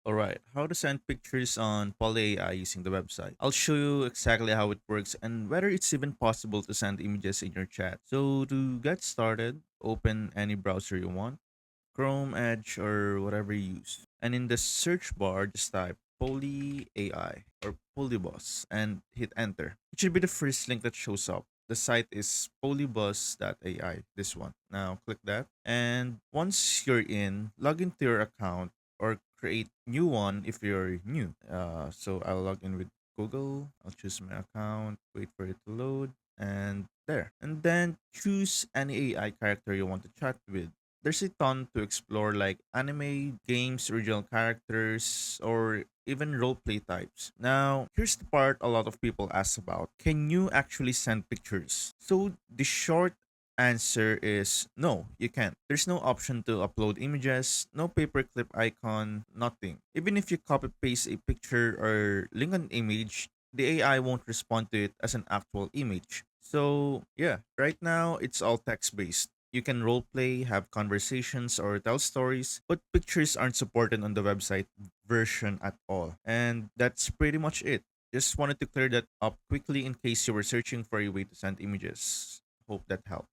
Alright, how to send pictures on Poly.AI using the website. I'll show you exactly how it works and whether it's even possible to send images in your chat. So to get started, open any browser you want, Chrome, Edge, or whatever you use. And in the search bar, just type Poly.AI or Polybus and hit enter. It should be the first link that shows up. The site is polybus.ai, this one. Now click that. And once you're in, log into your account or create new one if you're new. So I'll log in with Google. I'll choose my account, wait for it to load, and there. And then choose any AI character you want to chat with. There's a ton to explore like anime, games, original characters, or even roleplay types. Now, here's the part a lot of people ask about. Can you actually send pictures? So the short answer is no, you can't. There's no option to upload images, no paperclip icon, nothing. Even if you copy paste a picture or link an image, the AI won't respond to it as an actual image. So, yeah, right now it's all text based. You can roleplay, have conversations, or tell stories, but pictures aren't supported on the website version at all. And that's pretty much it. Just wanted to clear that up quickly in case you were searching for a way to send images. Hope that helped.